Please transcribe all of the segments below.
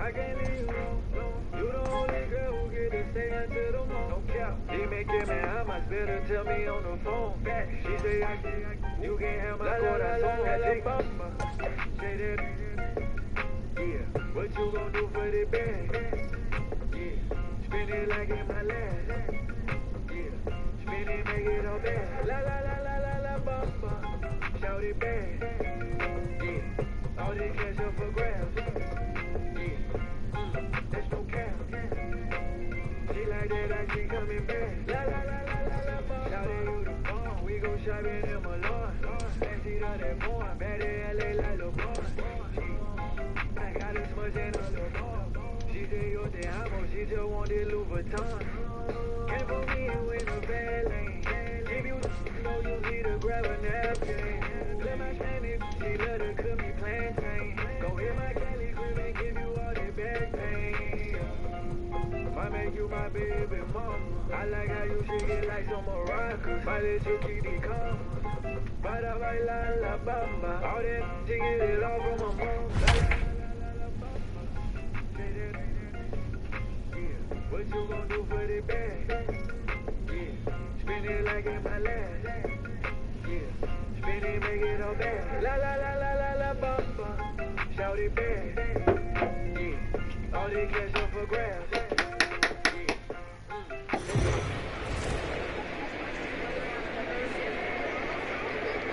I can't leave you alone. You the only girl who get to stay until the morning. No cap. He make it, man, I must better tell me on the phone. She say, you can't have my corazón. Say that. Yeah, what you gon' do for the bag? Yeah, spend it like in my last. Yeah, spend it, make it all bad. La la la la la la bumba, shout it bad. Yeah, all this cash up for grabs. Yeah, that's no cap. She like that, like she coming back. La la la la la la bumba, shout it you the phone. We go shopping in Malone. Let's see how that born. Bad in LA like LeBron. I got this much in a little more. She say yo te amo, she just wanted Louis Vuitton. Can't put me in a bad lane. If you know you need to grab a napkin. Let my Spanish, she let her cook me plantain. Go hit my Cali crib and give you all that back pain. I make you my baby mama. I like how you shake it like some maracas. I let you keep it calm. Bada baila la bamba. All that she get it all from my mom. What you gon' do for the bag? Yeah, spend it like in my last. Yeah, spend it, make it all bad. La la la la la la bumba, shout it bad. Yeah, all this cash up for grabs.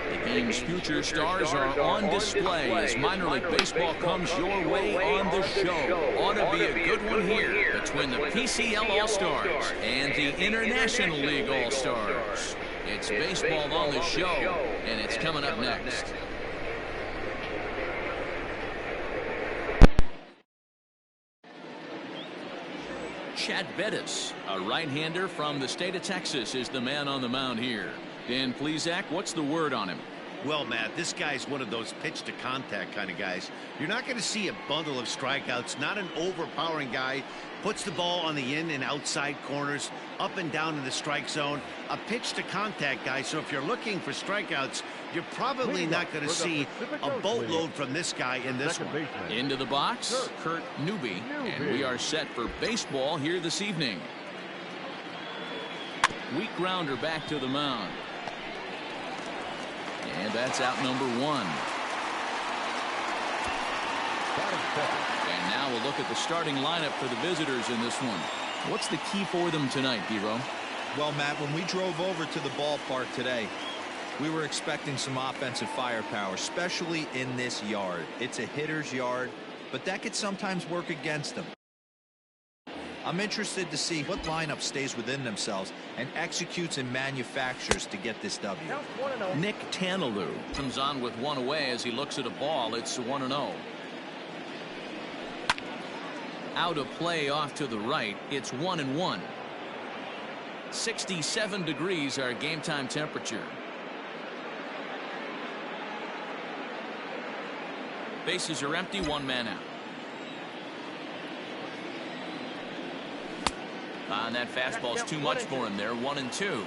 The game's future stars are on display as minor league baseball comes your way on the show. Ought to be a good one here between the PCL All-Stars and the International League All-Stars. It's baseball on the show, and it's coming up next. Chad Bettis, a right-hander from the state of Texas, is the man on the mound here. Dan Plesac, what's the word on him? Well, Matt, this guy's one of those pitch-to-contact kind of guys. You're not going to see a bundle of strikeouts, not an overpowering guy. Puts the ball on the in and outside corners, up and down in the strike zone. A pitch-to-contact guy, so if you're looking for strikeouts, you're probably not going to see a boatload from this guy in this one. Into the box, Kurt Newby, and we are set for baseball here this evening. Weak grounder back to the mound. And that's out number one. And now we'll look at the starting lineup for the visitors in this one. What's the key for them tonight, Dero? Well, Matt, when we drove over to the ballpark today, we were expecting some offensive firepower, especially in this yard. It's a hitter's yard, but that could sometimes work against them. I'm interested to see what lineup stays within themselves and executes and manufactures to get this W. Nick Tanalou comes on with one away as he looks at a ball. It's 1-0. Out of play off to the right. It's 1-1. 67 degrees our game time temperature. Bases are empty, one man out. And that fastball's too much for him there. 1-2.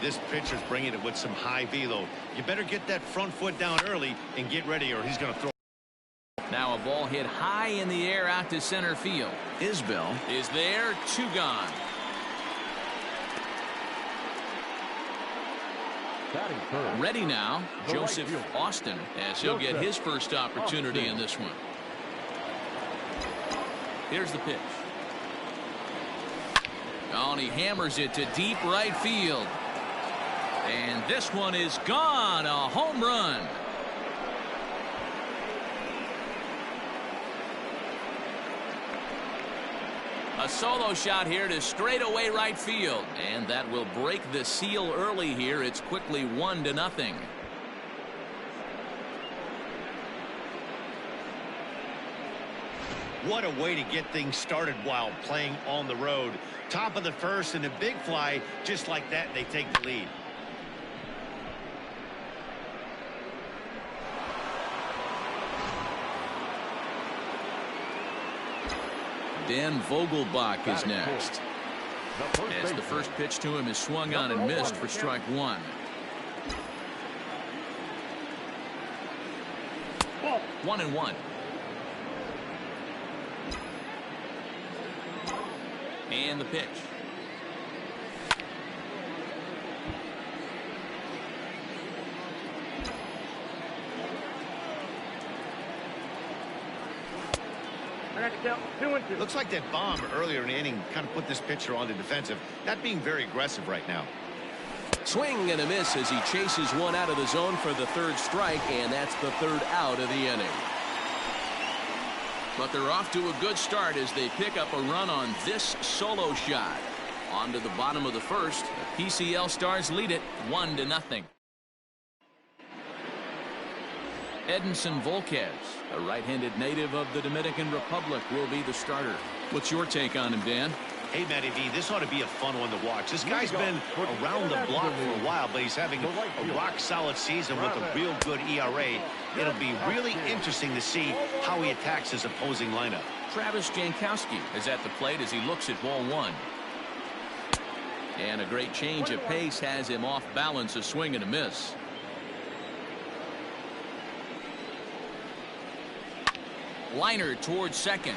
This pitcher's bringing it with some high velo. You better get that front foot down early and get ready, or he's going to throw. Now a ball hit high in the air out to center field. Isbell is there. 2 gone. Ready now, Joseph Austin, as he'll get his first opportunity in this one. Here's the pitch. Oh, and he hammers it to deep right field. And this one is gone. A home run. A solo shot here to straightaway right field. And that will break the seal early here. It's quickly 1-0. What a way to get things started while playing on the road. Top of the first and a big fly. Just like that, they take the lead. Dan Vogelbach is next. As the first pitch to him is swung on and missed for strike 1. 1-1. And the pitch. Looks like that bomb earlier in the inning kind of put this pitcher on the defensive, not being very aggressive right now. Swing and a miss as he chases one out of the zone for the third strike, and that's the third out of the inning. But they're off to a good start as they pick up a run on this solo shot. On to the bottom of the first. The PCL Stars lead it 1-0. Edinson Volquez, a right-handed native of the Dominican Republic, will be the starter. What's your take on him, Dan? Hey, Matty V, this ought to be a fun one to watch. This guy's been around the block for a while, but he's having a rock-solid season with a real good ERA. It'll be really interesting to see how he attacks his opposing lineup. Travis Jankowski is at the plate as he looks at ball one. And a great change of pace has him off balance, a swing and a miss. Liner towards second.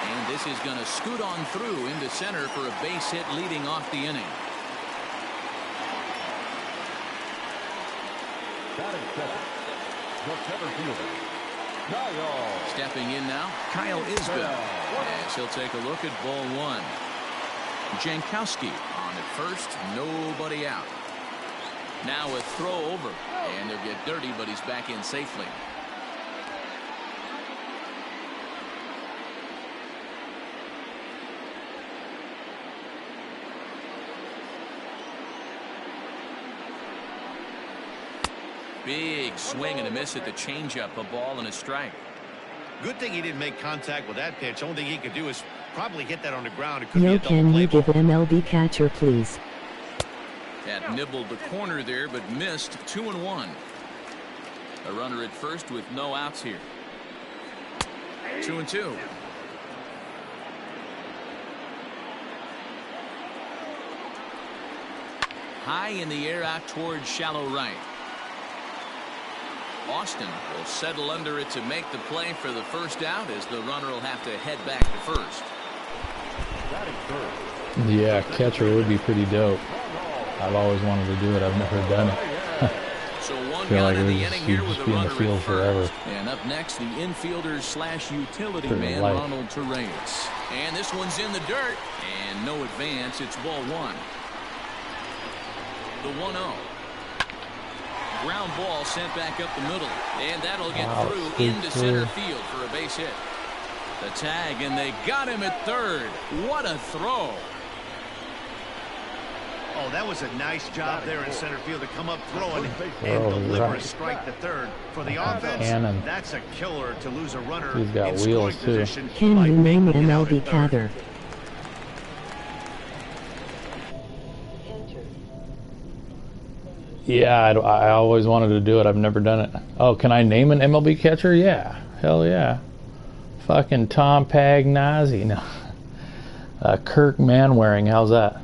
And this is going to scoot on through into center for a base hit leading off the inning. Stepping in now, Kyle Isbell, as he'll take a look at ball one. Jankowski on at first, nobody out. Now a throw over, and they'll get dirty, but he's back in safely. Big swing and a miss at the changeup, a ball and a strike. Good thing he didn't make contact with that pitch. Only thing he could do is probably hit that on the ground. It could Yo, be a double can play you give ball. MLB catcher, please? That nibbled the corner there, but missed. 2-1. A runner at first with no outs here. 2-2. High in the air out towards shallow right. Austin will settle under it to make the play for the first out as the runner will have to head back to first. Yeah, catcher would be pretty dope. I've always wanted to do it. I've never done it. So one feel guy like in the you'd inning here with just a be in the runner field at forever. first. And up next, the infielder slash utility Pretty man, light. Ronald Torreyes. And this one's in the dirt. And no advance. It's ball one. The 1-0. Ground ball sent back up the middle. And that'll get through into center field for a base hit. The tag, and they got him at third. What a throw. Oh, that was a nice job there in center field to come up throwing and deliver a strike to third. For the offense, Cannon. that's a killer to lose a runner He's got in wheels, scoring too. position. Can by you name making it out MLB at third. catcher? Yeah, I always wanted to do it. I've never done it. Oh, can I name an MLB catcher? Yeah. Hell yeah. Fucking Tom Pagnazzi. No. Kirk Manwaring. How's that?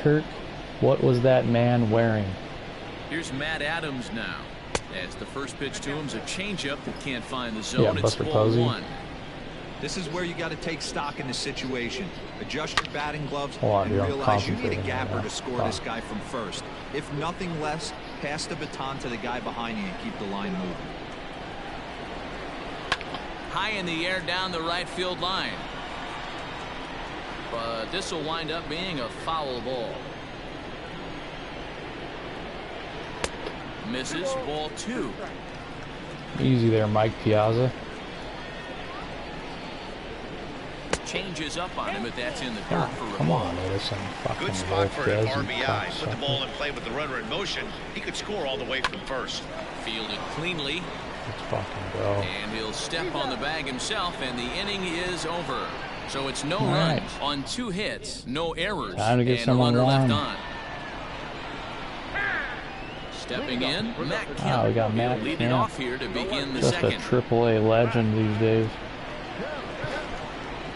Kirk, what was that man wearing? Here's Matt Adams now. As the first pitch to him's a changeup that can't find the zone. Yeah, It's Buster ball Posey. one. This is where you got to take stock in the situation. Adjust your batting gloves Hold on, and you're realize you need a concentrating gapper right to now. score this guy from first. If nothing less, pass the baton to the guy behind you and keep the line moving. High in the air down the right field line. But this will wind up being a foul ball. Misses, ball two. Easy there, Mike Piazza. Changes up on him, but that's in the dirt for a Come ball. on, Edison. Fucking Good spot for an Volquez, you RBI. Put the cocksucker. ball in play with the runner in motion. He could score all the way from first. Fielded cleanly, Let's fucking go. and he'll step on the bag himself, and the inning is over. So it's no Right. runs on 2 hits, no errors, Time to get and a someone runner left wrong. on. Stepping in, Matt Kemp. Ah, we got Matt He'll lead it Kemp. off here to begin the Just a second. AAA legend these days.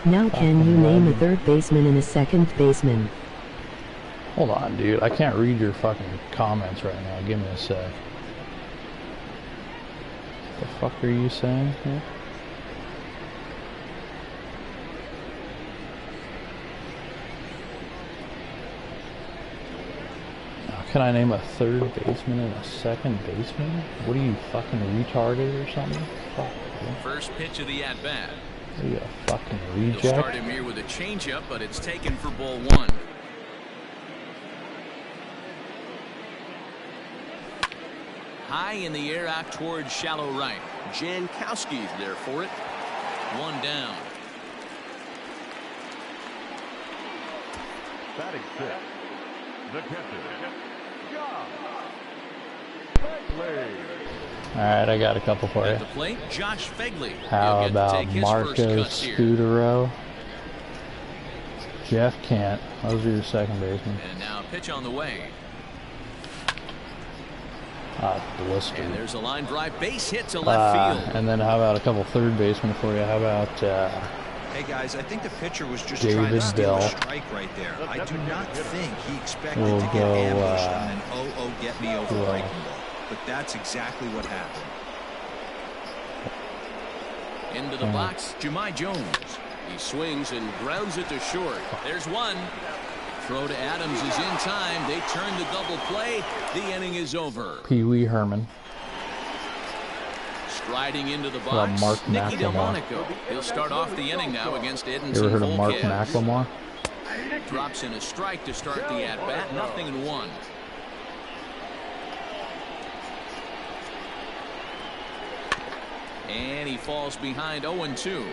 Now can you name a third baseman and a second baseman? Hold on, dude. I can't read your fucking comments right now. Give me a sec. What the fuck are you saying here? Can I name a third baseman and a second baseman? What are you, fucking retarded or something? Fuck, dude. First pitch of the at-bat. Are you a fucking He'll start reject? him here with a changeup, but it's taken for ball one. High in the air out towards shallow right. Jankowski's there for it. One down. Batting fifth, the catcher, Josh Begley. Alright, I got a couple for you. At the plate, Josh Begley. How He'll get to about take his Marco first cuts here. Scudero? Jeff Kent. Those are your second basemen. And now a pitch on the way. Ah, blister. And there's a line drive base hit to left field. And then how about a couple third basemen for you? How about Hey guys, I think the pitcher was just David trying to steal Bell. a strike right there. I do not think he expected We'll to get go, ambushed on an oh get me over well. breaking ball. But that's exactly what happened. Into the box, Jahmai Jones. He swings and grounds it to short. There's one. Throw to Adams is in time. They turn the double play. The inning is over. Pee Wee Herman? Striding into the How about box, Mark Nicky McLemore? Delmonico. He'll start off the inning now against You Edinson ever heard of Mark Volquez. McLemore? Drops in a strike to start the at-bat. 0-1. And he falls behind 0-2.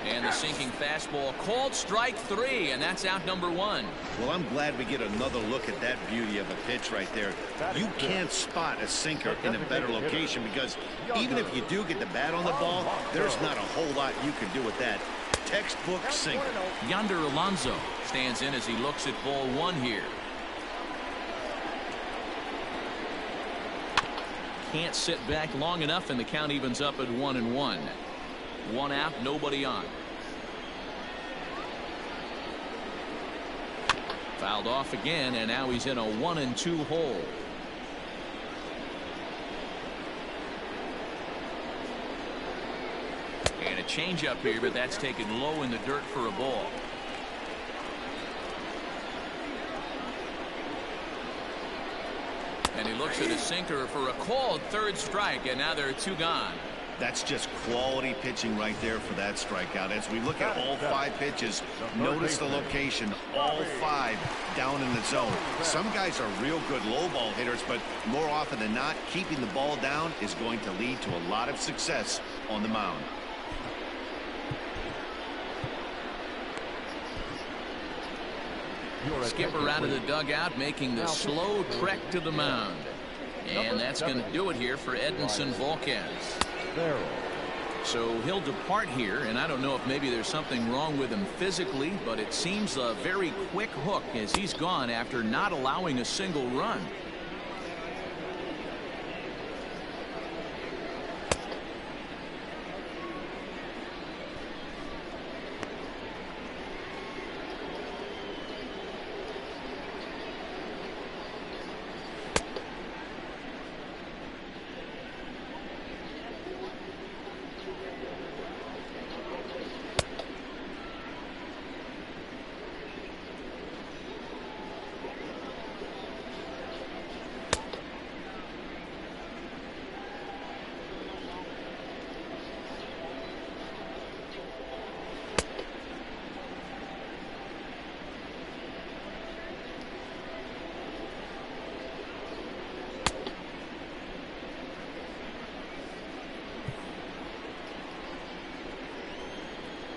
And the sinking fastball called strike three, and that's out number one. Well, I'm glad we get another look at that beauty of a pitch right there. You can't spot a sinker in a better location because even if you do get the bat on the ball, there's not a whole lot you can do with that. Textbook sinker. Yonder Alonso stands in as he looks at ball one here. Can't sit back long enough, and the count evens up at 1-1. One out, nobody on. Fouled off again, and now he's in a 1-2 hole. And a changeup here, but that's taken low in the dirt for a ball. And he looks at a sinker for a called third strike, and now there are two gone. That's just quality pitching right there for that strikeout. As we look at all five pitches, notice the location, all five down in the zone. Some guys are real good low ball hitters, but more often than not, keeping the ball down is going to lead to a lot of success on the mound. Skipper out of the dugout, making the slow trek to the mound. And that's going to do it here for Edinson Volquez. So he'll depart here, and I don't know if maybe there's something wrong with him physically, but it seems a very quick hook as he's gone after not allowing a single run.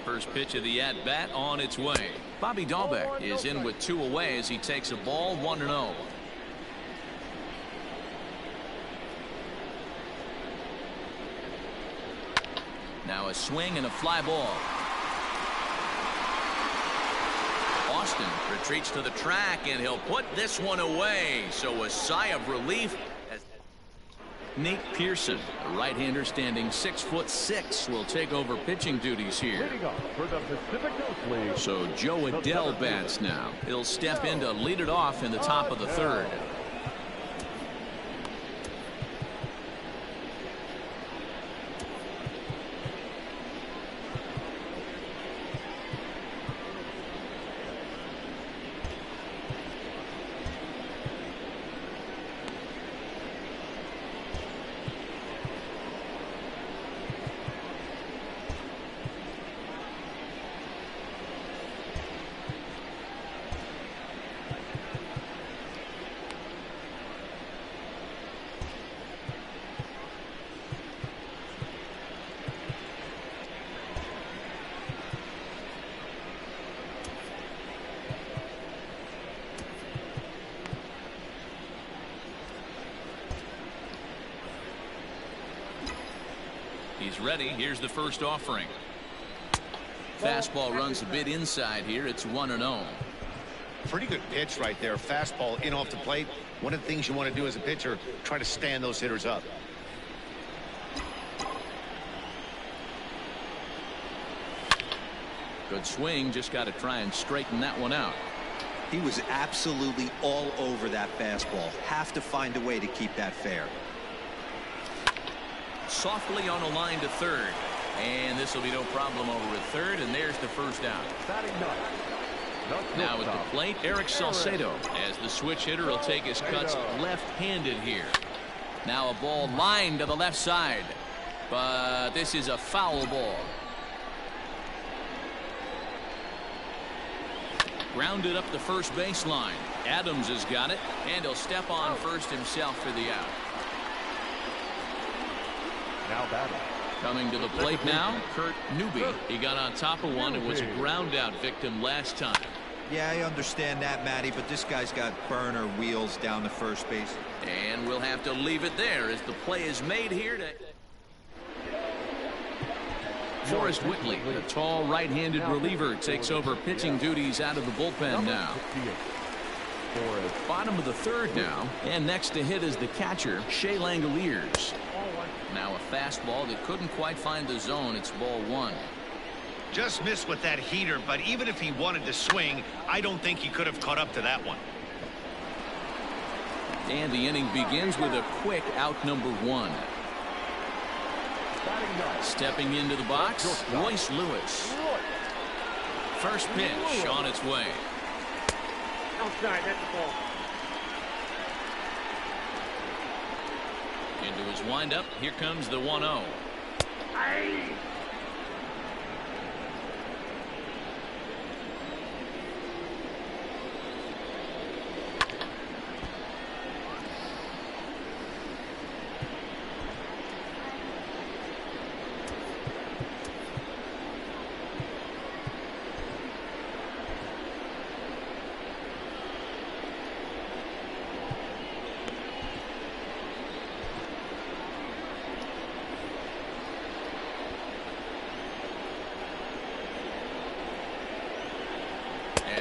First pitch of the at-bat on its way. Bobby Dahlbeck is in with two away as he takes a ball 1-0. Now a swing and a fly ball. Boston. Retreats to the track, and he'll put this one away. So a sigh of relief. Nate Pearson, a right-hander standing 6'6", will take over pitching duties here. So Joe Adell bats now. He'll step in to lead it off in the top of the third. He's ready. Here's the first offering. Fastball runs a bit inside here. It's 1-0. Pretty good pitch right there. Fastball in off the plate. One of the things you want to do as a pitcher, try to stand those hitters up. Good swing. Just got to try and straighten that one out. He was absolutely all over that fastball. Have to find a way to keep that fair. Softly on a line to third, and this will be no problem over at third, and there's the first out. Now at the plate, Eric Salcedo, as the switch hitter will take his cuts left-handed here. Now a ball lined to the left side, but this is a foul ball. Grounded up the first baseline. Adams has got it, and he'll step on first himself for the out. Now batting. Coming to the plate now, Kurt Newby. He got on top of one and was a ground out victim last time. Yeah, I understand that, Matty, but this guy's got burner wheels down the first base. And we'll have to leave it there as the play is made here to Forrest Whitley, the tall right-handed reliever, takes over pitching duties out of the bullpen now. Bottom of the third now, and next to hit is the catcher, Shea Langoliers. Now a fastball that couldn't quite find the zone. It's ball one. Just missed with that heater, but even if he wanted to swing, I don't think he could have caught up to that one. And the inning begins with a quick out number one. Stepping into the box, Royce Lewis. First pitch on its way. Outside, that's the ball. Into his windup. Here comes the 1-0.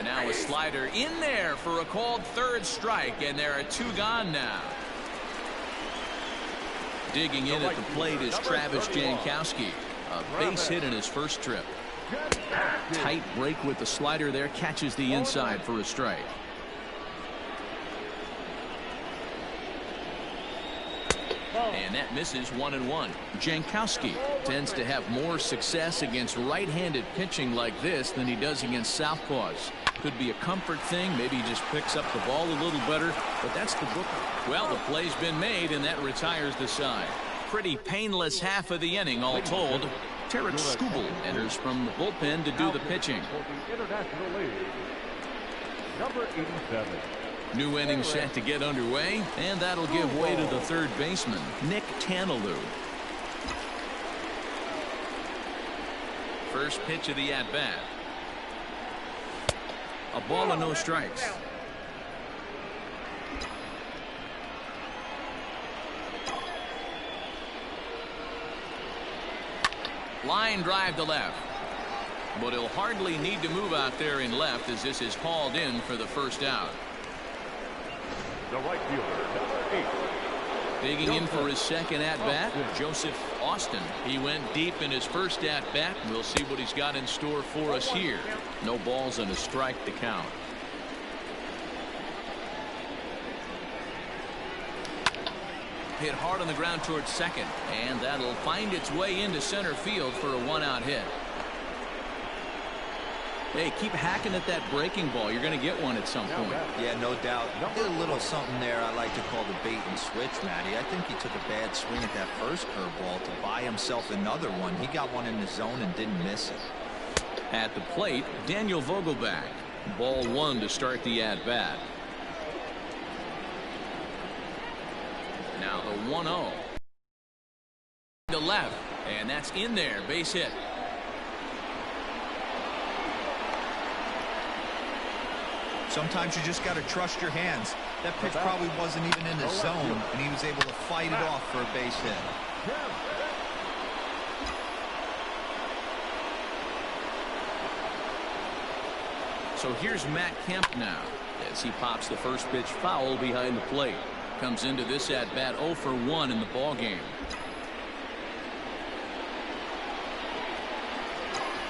Now a slider in there for a called third strike, and there are two gone now. Digging in at the plate is Travis Jankowski, a base hit in his first trip. Tight break with the slider there, catches the inside for a strike. And that misses 1-1. Jankowski tends to have more success against right-handed pitching like this than he does against southpaws. Could be a comfort thing. Maybe he just picks up the ball a little better, but that's the book. Well, the play's been made, and that retires the side. Pretty painless half of the inning, all told. Tarek Skubal enters from the bullpen to do the pitching. Number 87. New inning set to get underway, and that'll give way to the third baseman, Nick Tanalou. First pitch of the at-bat. A ball and no strikes. Line drive to left. But he'll hardly need to move out there in left as this is hauled in for the first out. The right fielder, number 8. Digging in for his second at-bat, Joseph Austin. He went deep in his first at-bat. We'll see what he's got in store for us here. No balls and a strike to count. Hit hard on the ground towards second, and that'll find its way into center field for a one-out hit. Hey, keep hacking at that breaking ball. You're going to get one at some point. Yeah, no doubt. Did a little something there I like to call the bait and switch, Matty. I think he took a bad swing at that first curveball to buy himself another one. He got one in the zone and didn't miss it. At the plate, Daniel Vogelbach. Ball 1 to start the at-bat. Now the 1-0. To left, and that's in there. Base hit. Sometimes you just got to trust your hands. That pitch probably wasn't even in the zone, and he was able to fight it off for a base hit. So here's Matt Kemp now as he pops the first pitch foul behind the plate. Comes into this at-bat 0 for 1 in the ball game.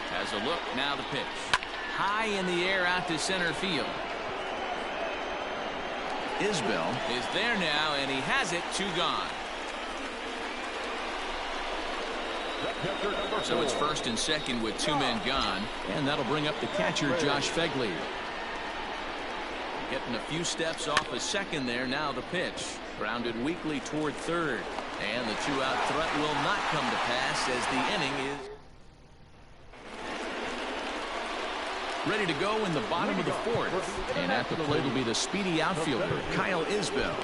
Has a look, now the pitch. High in the air out to center field. Isbell is there now, and he has it. 2 gone. So it's first and second with 2 men gone, and that'll bring up the catcher, Josh Fegley. Getting a few steps off a second there. Now the pitch. Grounded weakly toward third. And the 2-out threat will not come to pass as the inning is ready to go in the bottom of the 4th. And at the plate will be the speedy outfielder, Kyle Isbell.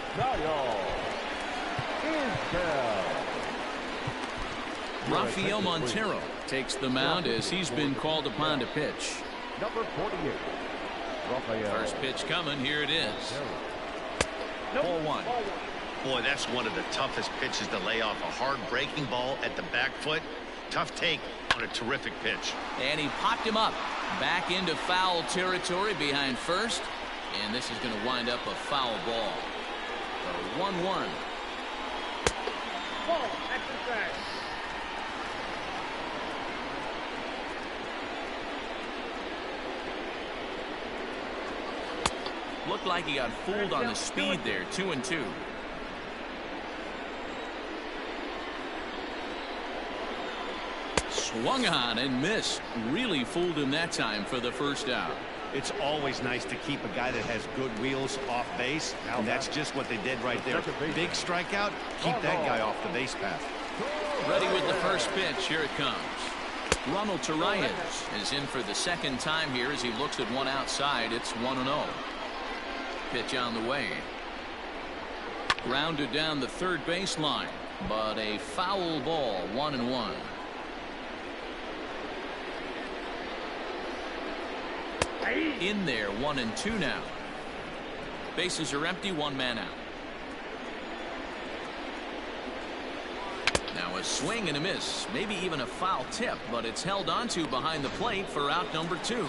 Rafael Montero takes the mound as he's been called upon to pitch. Number 48. First pitch coming. Here it is. 4-1. Boy, that's one of the toughest pitches to lay off. A hard breaking ball at the back foot. Tough take on a terrific pitch. And he popped him up. Back into foul territory behind first. And this is going to wind up a foul ball. So 1-1. Looked like he got fooled on the speed there. 2-2. Swung on and missed. Really fooled him that time for the first out. It's always nice to keep a guy that has good wheels off base, and that's just what they did right there. Big strikeout. Keep that guy off the base path. Ready with the first pitch. Here it comes. Ronald Torreyes is in for the second time here as he looks at one outside. It's 1-0. Pitch on the way. Grounded down the third baseline, but a foul ball. 1-1. In there. 1-2 now. Bases are empty. 1 man out. Now a swing and a miss, maybe even a foul tip, but it's held onto behind the plate for out number 2.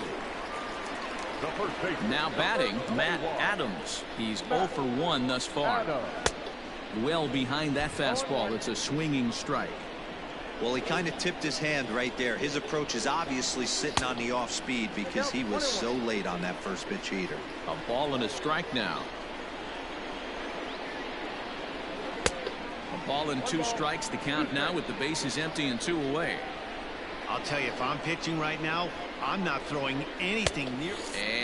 Now batting, Matt Adams. He's 0 for 1 thus far. Well behind that fastball. It's a swinging strike. Well, he kind of tipped his hand right there. His approach is obviously sitting on the off speed because he was so late on that first pitch heater. A ball and a strike now. A ball and 2 strikes the count now with the bases empty and 2 away. I'll tell you, if I'm pitching right now, I'm not throwing anything near.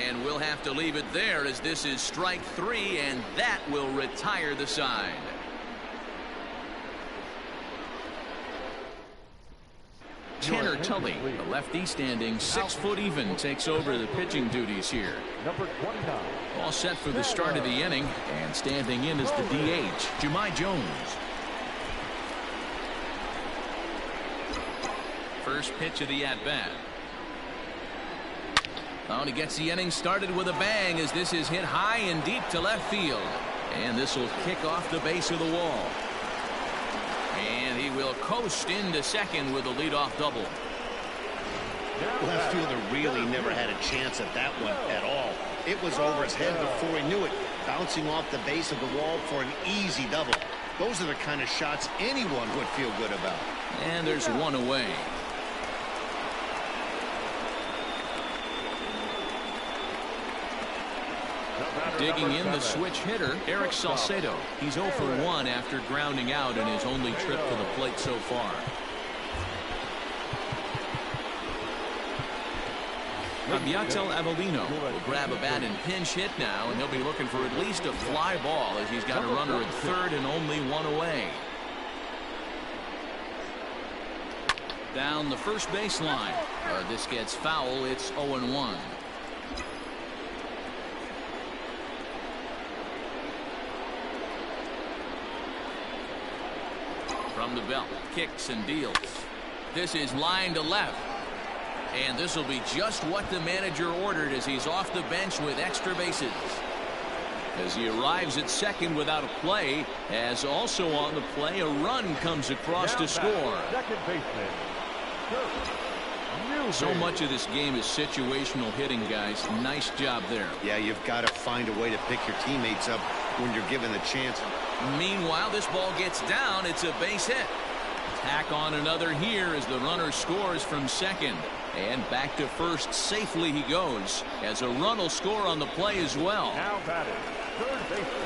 And we'll have to leave it there as this is strike 3, and that will retire the side. Tanner Tully, the lefty standing 6 foot even, takes over the pitching duties here. Number 29. All set for the start of the inning, and standing in is the DH, Jahmai Jones. First pitch of the at-bat. Oh, and he gets the inning started with a bang as this is hit high and deep to left field. And this will kick off the base of the wall. And he will coast into second with a leadoff double. Left fielder really never had a chance at that one at all. It was over his head before he knew it, bouncing off the base of the wall for an easy double. Those are the kind of shots anyone would feel good about. And there's one away. Digging in, the switch hitter, Eric Salcedo. He's 0 for 1 after grounding out in his only trip to the plate so far. Abiatel Avelino will grab a bat and pinch hit now, and he'll be looking for at least a fly ball as he's got a runner at third and only one away. Down the first baseline. This gets foul. It's 0-1. From the belt, kicks and deals. This is line to left. And this will be just what the manager ordered as he's off the bench with extra bases. As he arrives at second without a play, as also on the play, a run comes across to score. Second baseman. So much of this game is situational hitting, guys. Nice job there. Yeah, you've got to find a way to pick your teammates up when you're given the chance. Meanwhile, this ball gets down. It's a base hit. Tack on another here as the runner scores from second. And back to first safely he goes, as a run will score on the play as well. Now batting, third baseman.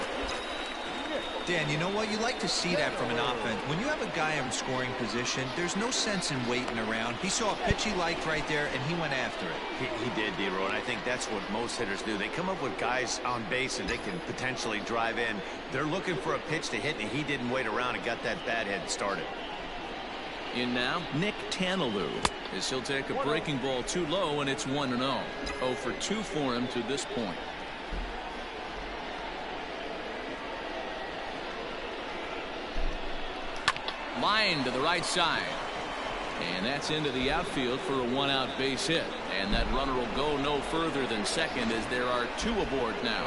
Dan, you know what? You like to see that from an offense. When you have a guy in scoring position, there's no sense in waiting around. He saw a pitch he liked right there, and he went after it. He did, D-Row, and I think that's what most hitters do. They come up with guys on base and they can potentially drive in. They're looking for a pitch to hit, and he didn't wait around and got that bat head started. In now, Nick Tanalou, as he'll take a breaking ball too low, and it's 1-0. 0 for 2 for him to this point. Line to the right side. And that's into the outfield for a one-out base hit. And that runner will go no further than second as there are 2 aboard now.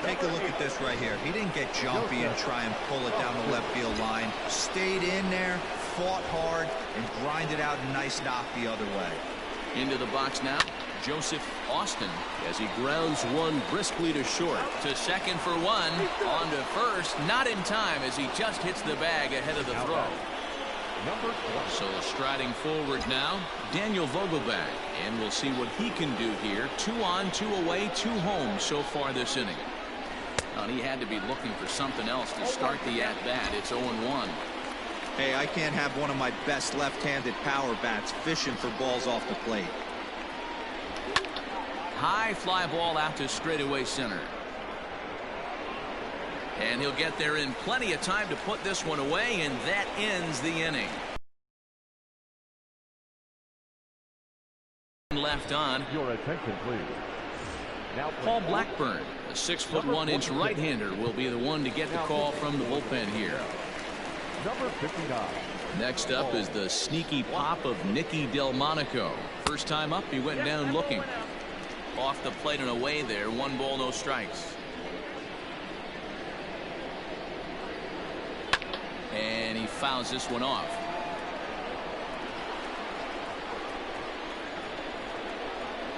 Take a look at this right here. He didn't get jumpy and try and pull it down the left field line. Stayed in there, fought hard, and grinded out a nice knock the other way. Into the box now, Joseph Austin, as he grounds one briskly to short. To second for one. On to first. Not in time as he just hits the bag ahead of the throw. So striding forward now, Daniel Vogelback. And we'll see what he can do here. 2 on, 2 away, 2 home so far this inning. And he had to be looking for something else to start the at-bat. It's 0-1. Hey, I can't have one of my best left-handed power bats fishing for balls off the plate. High fly ball out to straightaway center. And he'll get there in plenty of time to put this one away, and that ends the inning. Left on. Your attention, please. Now Paul Blackburn, a 6'1" right-hander, will be the one to get the call from the bullpen here. Number 59. Next up is the sneaky pop of Nicky Delmonico. First time up, he went down looking. Off the plate and away there. 1 ball, no strikes. And he fouls this one off.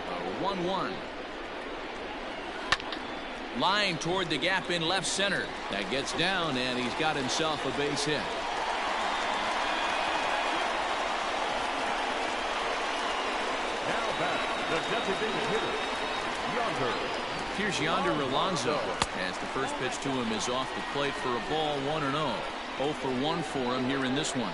A 1-1. Line toward the gap in left center. That gets down, and he's got himself a base hit. Now back, the designated hitter, Yonder. Here's Yonder Alonso, as the first pitch to him is off the plate for a ball. 1-0. 0 for 1 for him here in this one.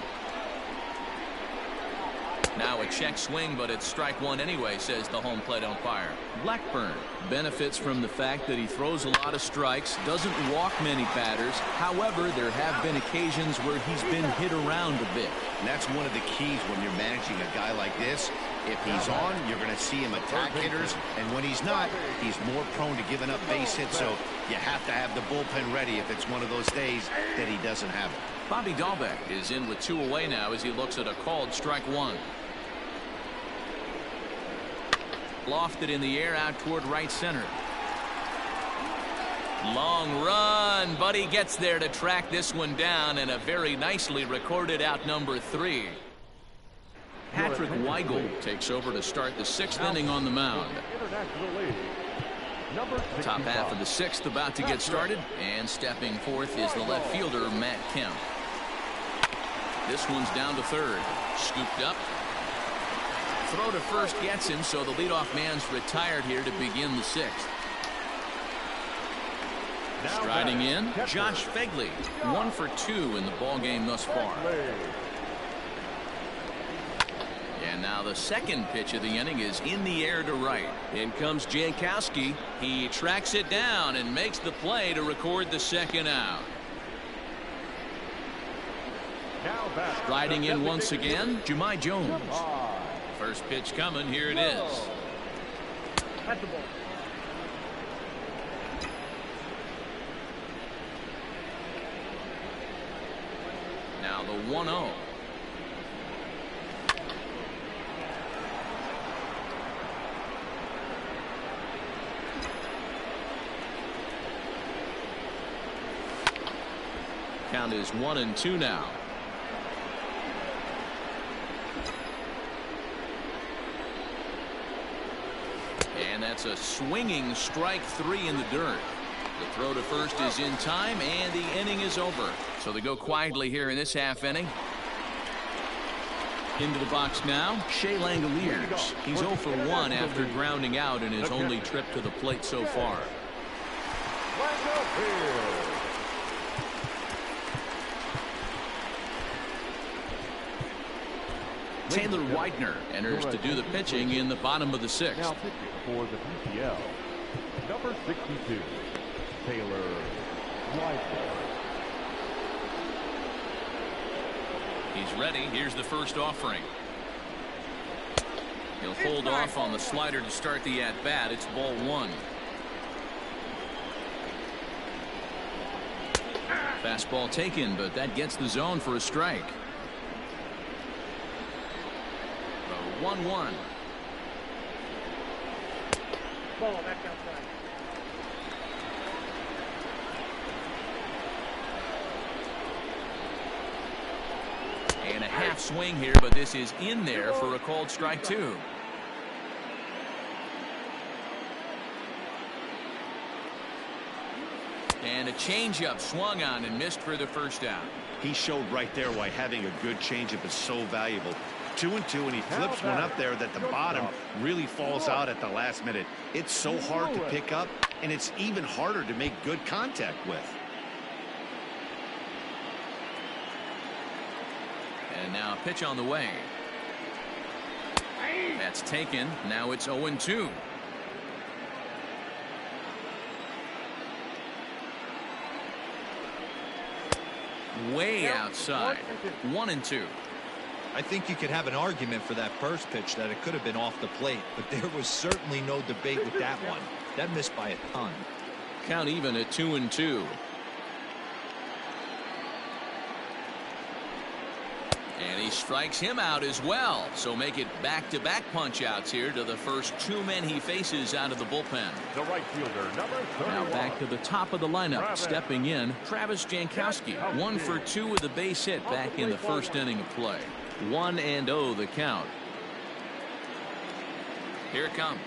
Now a check swing, but it's strike 1 anyway, says the home plate umpire. Blackburn benefits from the fact that he throws a lot of strikes, doesn't walk many batters. However, there have been occasions where he's been hit around a bit. And that's one of the keys when you're managing a guy like this. If he's on, you're going to see him attack hitters, and when he's not, he's more prone to giving up base hits, so you have to have the bullpen ready if it's one of those days that he doesn't have it. Bobby Dahlbeck is in with 2 away now as he looks at a called strike 1. Lofted in the air out toward right center. Long run, but he gets there to track this one down, and a very nicely recorded out number 3. Patrick Weigel takes over to start the 6th inning on the mound. Top half of the 6th about to get started, and stepping forth is the left fielder, Matt Kemp. This one's down to third. Scooped up. Throw to first gets him, so the leadoff man's retired here to begin the 6th. Striding in, Josh Fegley, 1 for 2 in the ballgame thus far. And now the second pitch of the inning is in the air to right. In comes Jankowski. He tracks it down and makes the play to record the second out. Striding in once again, Jahmai Jones. First pitch coming, here it is. At the ball. Now the 1-0. Count is 1-2 now. And that's a swinging strike 3 in the dirt. The throw to first is in time, and the inning is over. So they go quietly here in this half inning. Into the box now, Shea Langoliers. He's 0 for 1 after grounding out in his only trip to the plate so far. Taylor Widener enters to do the pitching in the bottom of the 6th. Now pitching for the PCL, number 62, Taylor Widener. He's ready. Here's the first offering. He'll hold off on the slider to start the at-bat. It's ball 1. Fastball taken, but that gets the zone for a strike. 1-1. Ball back outside. And a half swing here, but this is in there for a called strike 2. And a changeup swung on and missed for the first out. He showed right there why having a good changeup is so valuable. 2-2, and he flips one up there that the bottom really falls out at the last minute. It's so hard to pick up, and it's even harder to make good contact with. And now a pitch on the way. That's taken. Now it's 0-2. Way outside. 1-2. I think you could have an argument for that first pitch that it could have been off the plate, but there was certainly no debate with that one. That missed by a ton. Count even at 2-2. And he strikes him out as well. So make it back-to-back punch-outs here to the first 2 men he faces out of the bullpen. The right fielder, number 31. Now back to the top of the lineup. Stepping in, Travis Jankowski. 1 for 2 with a base hit back in the first inning of play. 1-0 the count. Here it comes.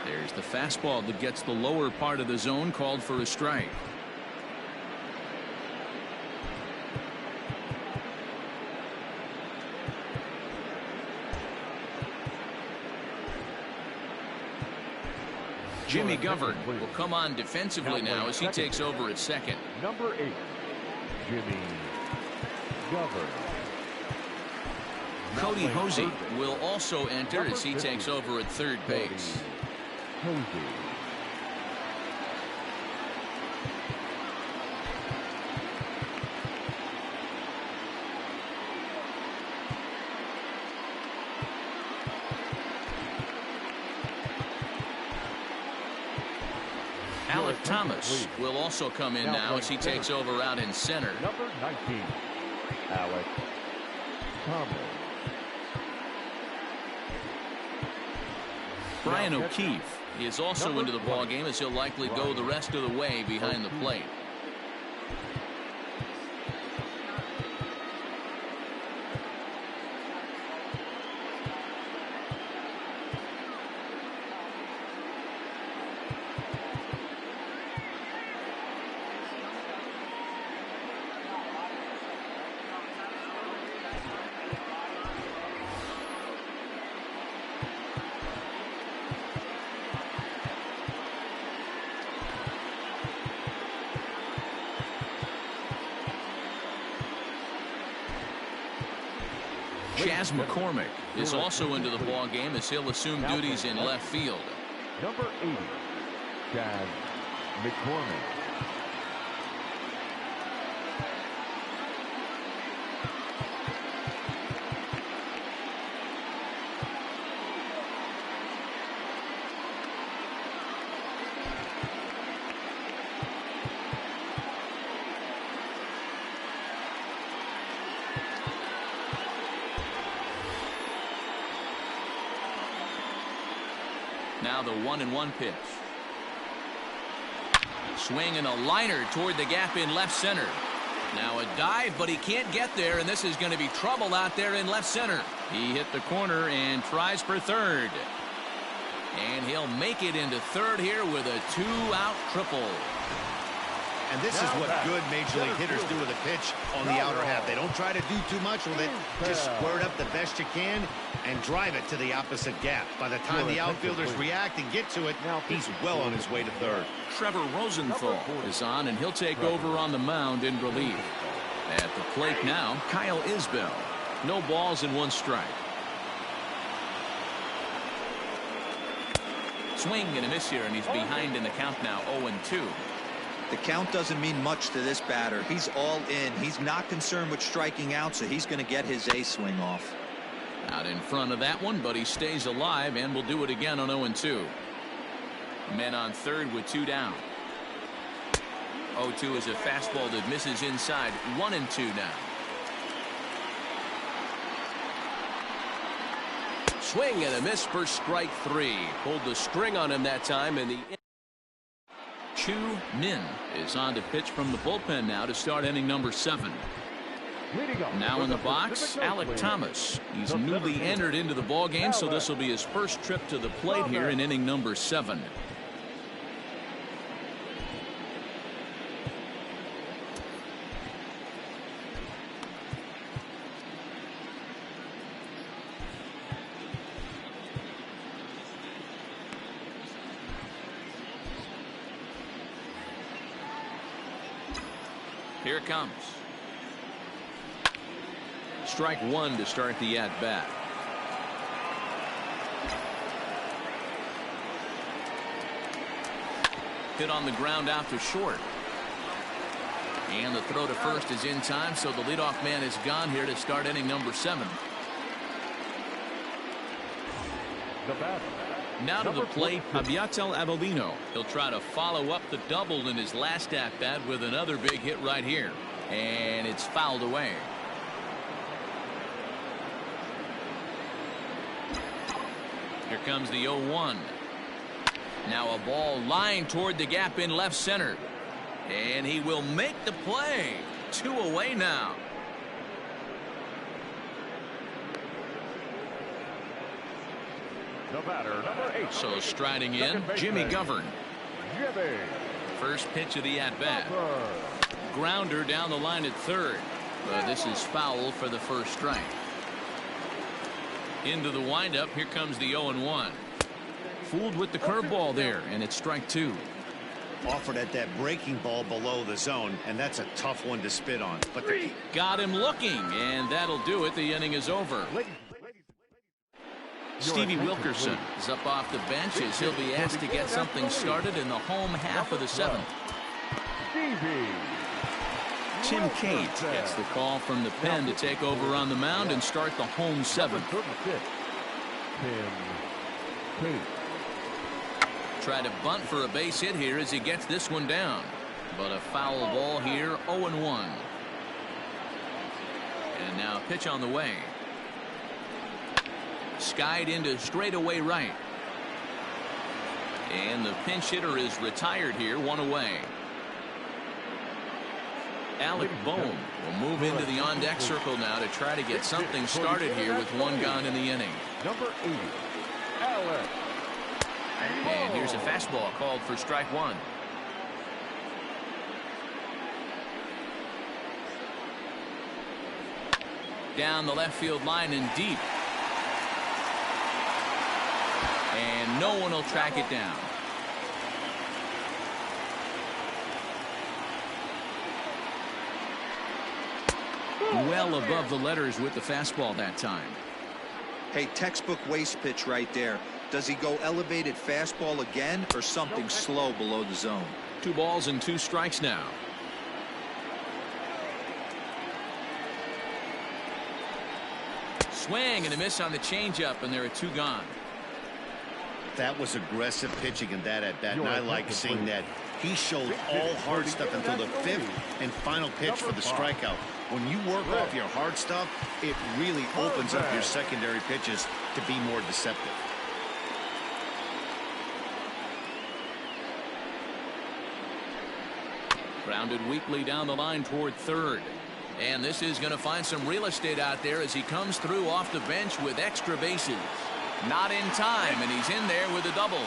There's the fastball that gets the lower part of the zone, called for a strike. Jimmy Govern will come on defensively now as he takes over at second. Number 8, Jimmy Govern. Cody Hosey will also enter as he takes over at third base. Hosey. Alec Thomas will also come in now as he takes over out in center. Number 19, Alec Thomas. Brian O'Keefe is also into the ballgame as he'll likely go the rest of the way behind the plate. Chaz McCormick is also into the ball game as he'll assume duties in left field. Number 80, Chaz McCormick. Now the 1-1 pitch. Swing and a liner toward the gap in left center. Now a dive, but he can't get there, and this is going to be trouble out there in left center. He hit the corner and tries for third. And he'll make it into third here with a 2-out triple. And this is what good Major League hitters do with a pitch on the outer half. They don't try to do too much with it. Just square it up the best you can and drive it to the opposite gap. By the time the outfielders react and get to it, he's well on his way to third. Trevor Rosenthal is on, and he'll take over on the mound in relief. At the plate now, Kyle Isbell. No balls and 1 strike. Swing and a miss here, and he's behind in the count now, 0-2. The count doesn't mean much to this batter. He's all in. He's not concerned with striking out, so he's going to get his A swing off. Out in front of that one, but he stays alive and will do it again on 0-2. Men on third with 2 down. 0-2 is a fastball that misses inside. 1-2 now. Swing and a miss for strike 3. Pulled the string on him that time, and the Chu Min is on to pitch from the bullpen now to start inning number 7. Now in the box, Alec Thomas. He's newly entered into the ball game, so this will be his first trip to the plate here in inning number 7. Here it comes. Strike 1 to start the at-bat. Hit on the ground out to short. And the throw to first is in time, so the leadoff man is gone here to start inning number 7. Now to the plate, Abiatel Avelino. He'll try to follow up the double in his last at-bat with another big hit right here. And it's fouled away. Here comes the 0-1. Now a ball lined toward the gap in left center. And he will make the play. 2 away now. The batter, number 8. So striding in, Jimmy Govern. Jimmy. First pitch of the at-bat. Grounder down the line at third. But this is foul for the first strike. Into the windup, here comes the 0-1. Fooled with the curveball there, and it's strike 2. Offered at that breaking ball below the zone, and that's a tough one to spit on. But got him looking, and that'll do it. The inning is over. Stevie Wilkerson is up off the bench as he'll be asked to get something started in the home half of the 7th. Tim Cate gets the call from the pen to take over on the mound and start the home 7th. Try to bunt for a base hit here as he gets this one down. But a foul ball here, 0-1. And now pitch on the way. Skied into straightaway right. And the pinch hitter is retired here, 1 away. Alec Bohm will move into the on-deck circle now to try to get something started here with 1 gone in the inning. Number 80, Alec. And here's a fastball called for strike 1. Down the left field line and deep. And no one will track it down. Well above the letters with the fastball that time. Hey, textbook waste pitch right there. Does he go elevated fastball again or something slow below the zone? 2 balls and 2 strikes now. Swing and a miss on the changeup, and there are 2 gone. That was aggressive pitching in that at bat, and I like seeing that. He showed all hard stuff until the 5th and final pitch for the strikeout. When you work off your hard stuff, it really opens up your secondary pitches to be more deceptive. Grounded weakly down the line toward third. And this is going to find some real estate out there as he comes through off the bench with extra bases. Not in time, and he's in there with a double.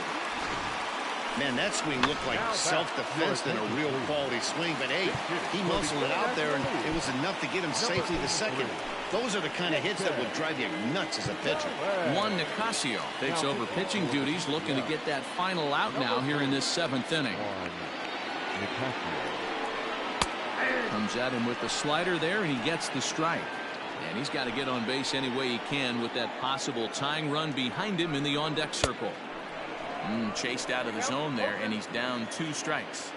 Man, that swing looked like self-defense than a real quality swing, but hey, he muscled it out there, and it was enough to get him safely to second. Those are the kind of hits that would drive you nuts as a pitcher. Juan Nicasio takes over pitching duties, looking to get that final out now here in this 7th inning. Comes at him with the slider there, and he gets the strike. And he's got to get on base any way he can with that possible tying run behind him in the on-deck circle. Chased out of the zone there, and he's down 2 strikes.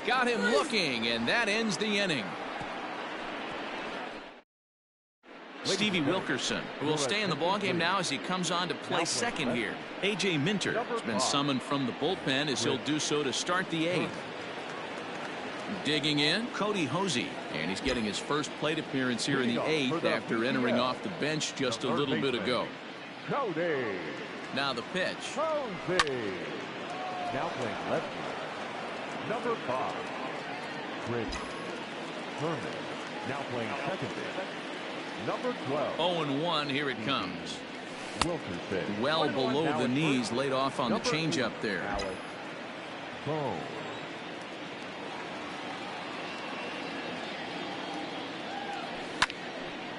Got him looking, and that ends the inning. Stevie Wilkerson, who will stay in the ballgame now as he comes on to play second here. A.J. Minter has been summoned from the bullpen as he'll do so to start the 8th. Digging in, Cody Hosey, and he's getting his first plate appearance here in the 8th after entering off the bench just a little bit ago. Now the pitch. Now playing left. Number 5. Rich Herman. Now playing second base. Number 12. 0-1, here it comes. Wilkerson. Well below the knees, laid off on the changeup there. Boom.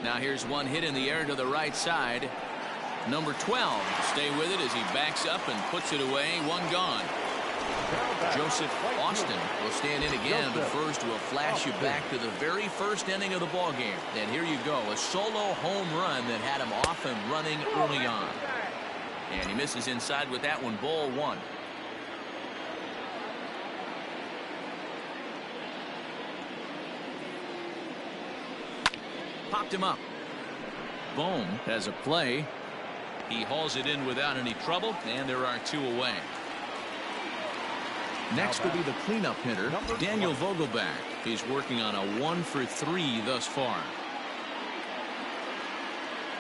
Now here's one hit in the air to the right side. Number 12 stay with it as he backs up and puts it away. 1 gone. Joseph Austin will stand in again, but first we'll flash you back to the very first inning of the ball game. And here you go, a solo home run that had him off and running early on. And he misses inside with that one. Ball 1. Popped him up. Bohm has a play. He hauls it in without any trouble, and there are 2 away. Next will be the cleanup hitter, Daniel Vogelback. He's working on a 1 for 3 thus far.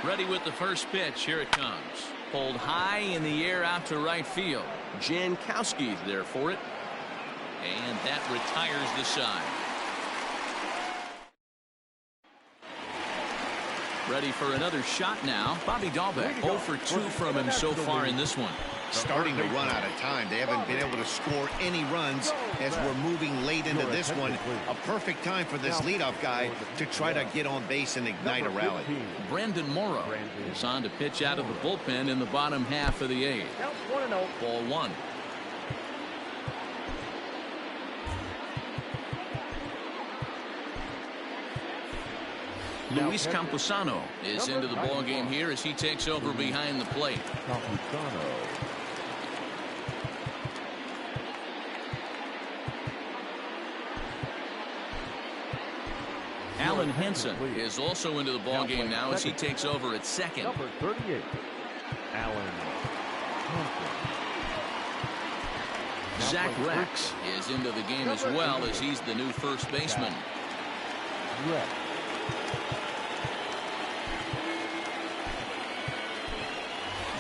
Ready with the first pitch. Here it comes. Pulled high in the air out to right field. Jankowski's there for it. And that retires the side. Ready for another shot now. Bobby Dahlbeck, 0 for 2 from him so far in this one. Starting to run out of time. They haven't been able to score any runs as we're moving late into this one. A perfect time for this leadoff guy to try to get on base and ignite a rally. Brandon Morrow is on to pitch out of the bullpen in the bottom half of the 8th. Ball 1. Luis Camposano is into the ball game here as he takes over behind the plate. Alan Henson is also into the ball game now as he takes over at second. Number 38, Alan Henson. Zach Rex is into the game as well as he's the new first baseman.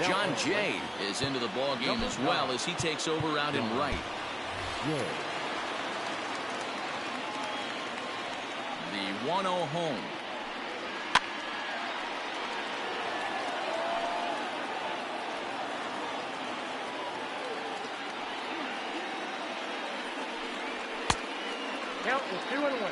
John Jay is into the ball game as well as he takes over out in right. The 1-0 home. Count is 2-1.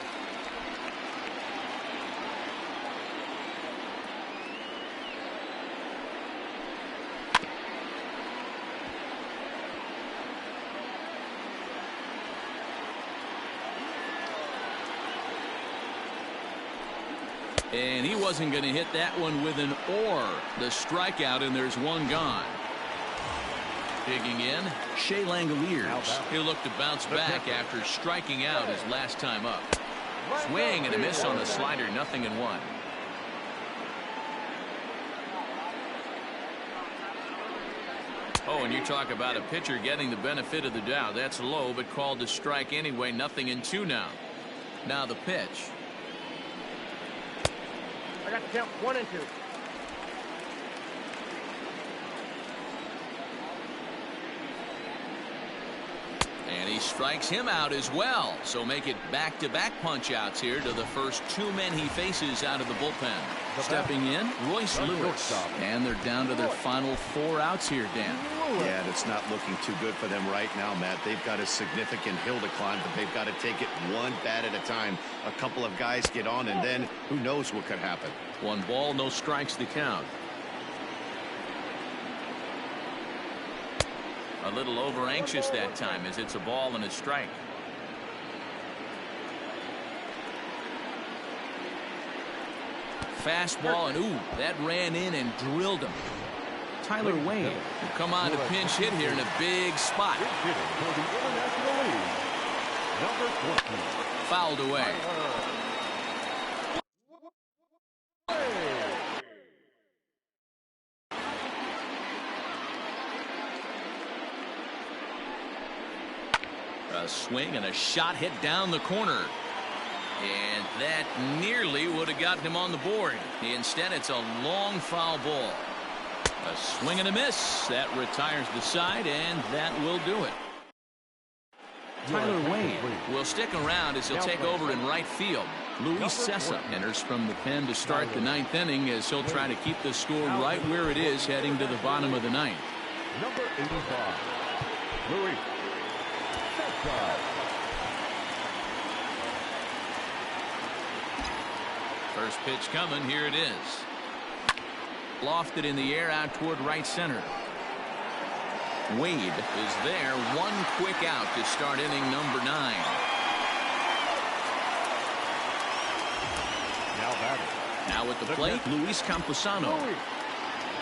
And he wasn't going to hit that one with an or. The strikeout, and there's one gone. Digging in, Shea Langoliers. He'll look to bounce back after striking out his last time up. Swing and a miss on the slider, 0-1. Oh, and you talk about a pitcher getting the benefit of the doubt. That's low, but called to strike anyway. 0-2 now. Now the pitch. I got the count 1 and 2. And he strikes him out as well. So make it back-to-back punch-outs here to the first 2 men he faces out of the bullpen. Stepping in, Royce Lewis. And they're down to their final 4 outs here, Dan. Yeah, and it's not looking too good for them right now, Matt. They've got a significant hill to climb, but they've got to take it one bat at a time. A couple of guys get on, and then who knows what could happen. 1 ball, no strikes to count. A little over anxious that time as it's a ball and a strike. Fastball, and ooh, that ran in and drilled him. Tyler Wade will come on to pinch hit here in a big spot. Fouled away. A swing and a shot hit down the corner. And that nearly would have gotten him on the board. Instead, it's a long foul ball. A swing and a miss. That retires the side, and that will do it. Tyler Wade will stick around as he'll take over in right field. Luis Cessa enters from the pen to start the 9th inning as he'll try to keep the score right where it is heading to the bottom of the 9th. Number 85, Luis Cessa. First pitch coming. Here it is. Lofted in the air out toward right center. Wade is there. 1 quick out to start inning number 9. Now batting. Now at the plate, Luis Camposano.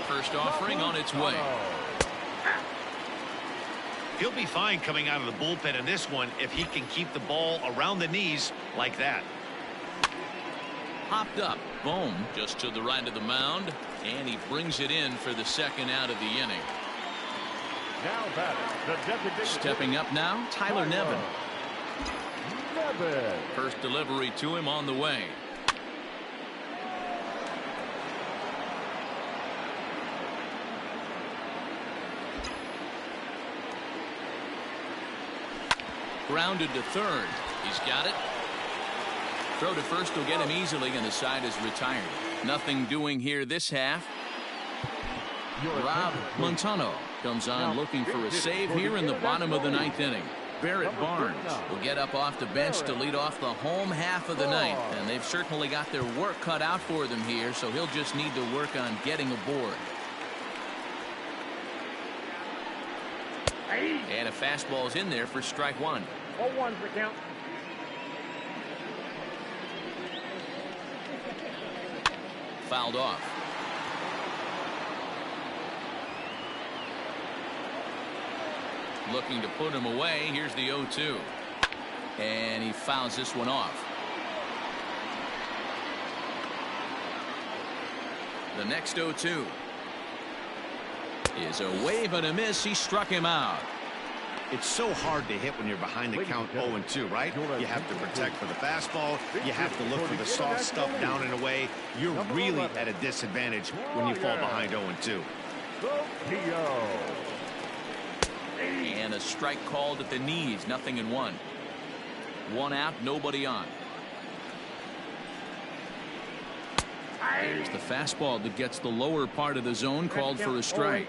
First offering on its way. He'll be fine coming out of the bullpen in this one if he can keep the ball around the knees like that. Hopped up. Bohm just to the right of the mound, and he brings it in for the 2nd out of the inning. Now batting, the designated. Stepping up now, Tyler Nevin. Nevin. First delivery to him on the way. Grounded to third. He's got it. Throw to first will get him easily, and the side is retired. Nothing doing here this half. Rob Montano comes on looking for a save here in the bottom of the 9th inning. Barrett Barnes will get up off the bench to lead off the home half of the 9th, and they've certainly got their work cut out for them here, so he'll just need to work on getting aboard. And a fastball is in there for strike 1. 0-1's the count. Fouled off. Looking to put him away. Here's the 0-2. And he fouls this one off. The next 0-2 is a wave and a miss. He struck him out. It's so hard to hit when you're behind the count 0-2, right? You have to protect for the fastball. You have to look for the soft stuff down and away. You're really at a disadvantage when you fall behind 0-2. And a strike called at the knees. 0-1. 1 out, nobody on. There's the fastball that gets the lower part of the zone, called for a strike.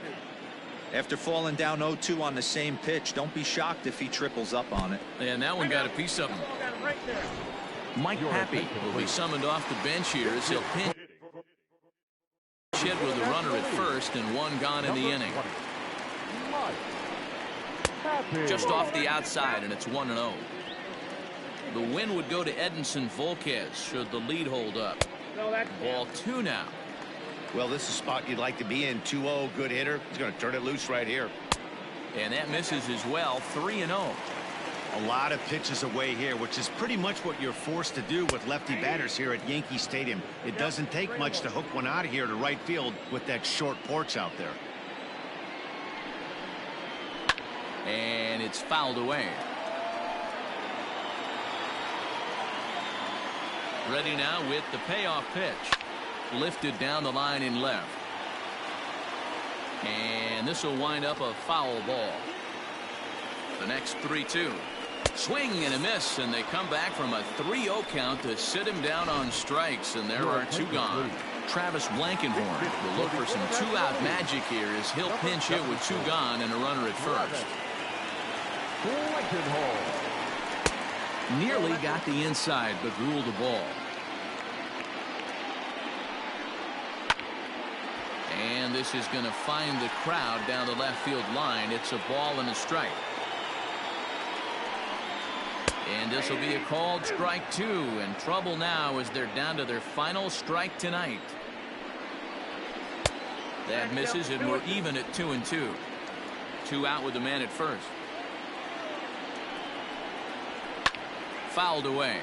After falling down 0-2 on the same pitch, don't be shocked if he triples up on it. And that one got a piece of him. Mike Pappy will be summoned off the bench here as he'll pinch hit with a runner at first and 1 gone in the inning. Just off the outside, and it's 1-0. The win would go to Edinson Volquez should the lead hold up. No, that's Ball 2 now. Well, this is a spot you'd like to be in. 2-0, good hitter. He's going to turn it loose right here. And that misses as well. 3-0. A lot of pitches away here, which is pretty much what you're forced to do with lefty batters here at Yankee Stadium. It doesn't take much to hook one out of here to right field with that short porch out there. And it's fouled away. Ready now with the payoff pitch. Lifted down the line in left. And this will wind up a foul ball. The next 3-2. Swing and a miss, and they come back from a 3-0 count to sit him down on strikes, and there are 2 gone. Travis Blankenhorn will look for some 2-out magic here as he'll pinch hit with 2 gone and a runner at first. Nearly got the inside, but ruled the ball. And this is going to find the crowd down the left field line. It's a ball and a strike. And this will be a called strike 2, and trouble now as they're down to their final strike tonight. That misses, and we're even at 2-2. 2 out with the man at first. Fouled away.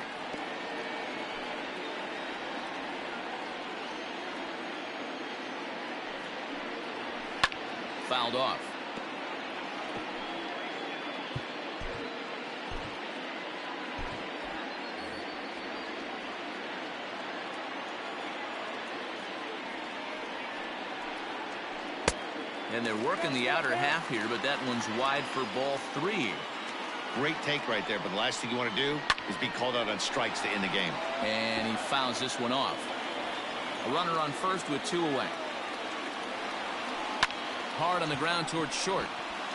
Fouled off. And they're working the outer half here, but that one's wide for ball 3. Great take right there, but the last thing you want to do is be called out on strikes to end the game. And he fouls this one off. A runner on first with 2 away. Hard on the ground towards short.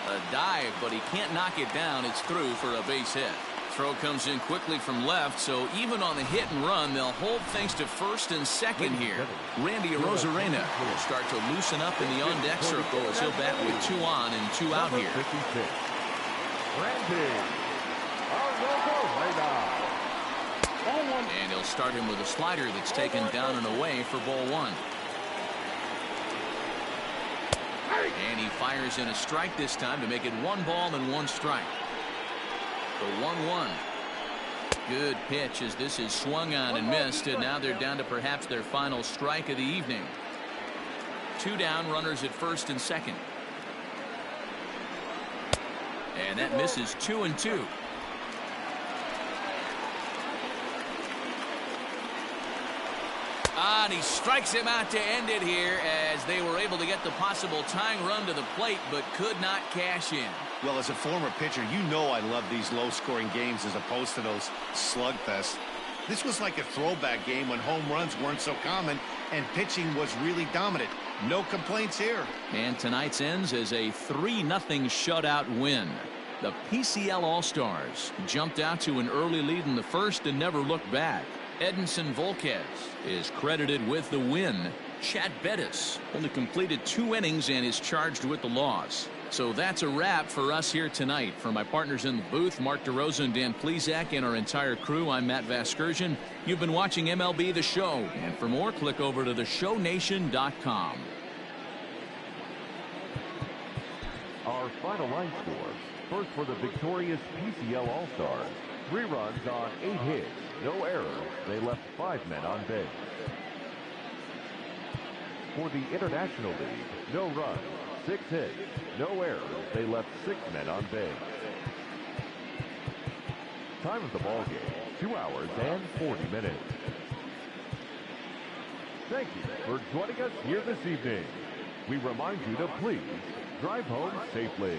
A dive, but he can't knock it down. It's through for a base hit. Throw comes in quickly from left, so even on the hit and run, they'll hold things to first and second here. Randy Arozarena will start to loosen up in the on-deck circle as he'll bat with 2 on and 2 out here. And he'll start him with a slider that's taken down and away for ball 1. And he fires in a strike this time to make it 1 ball and 1 strike. The 1-1. Good pitch as this is swung on and missed, and now they're down to perhaps their final strike of the evening. 2 down, runners at first and second. And that misses 2-2. And he strikes him out to end it here as they were able to get the possible tying run to the plate but could not cash in. Well, as a former pitcher, you know I love these low-scoring games as opposed to those slugfests. This was like a throwback game when home runs weren't so common and pitching was really dominant. No complaints here. And tonight's ends as a 3-0 shutout win. The PCL All-Stars jumped out to an early lead in the first and never looked back. Edinson Volquez is credited with the win. Chad Bettis only completed 2 innings and is charged with the loss. So that's a wrap for us here tonight. For my partners in the booth, Mark DeRosa and Dan Plesac, and our entire crew, I'm Matt Vasgersian. You've been watching MLB The Show. And for more, click over to theshownation.com. Our final line scores. First for the victorious PCL All-Stars. 3 runs on 8 hits. No errors. They left 5 men on base. For the International League, no runs, 6 hits, no errors. They left 6 men on base. Time of the ball game, 2 hours and 40 minutes. Thank you for joining us here this evening. We remind you to please drive home safely.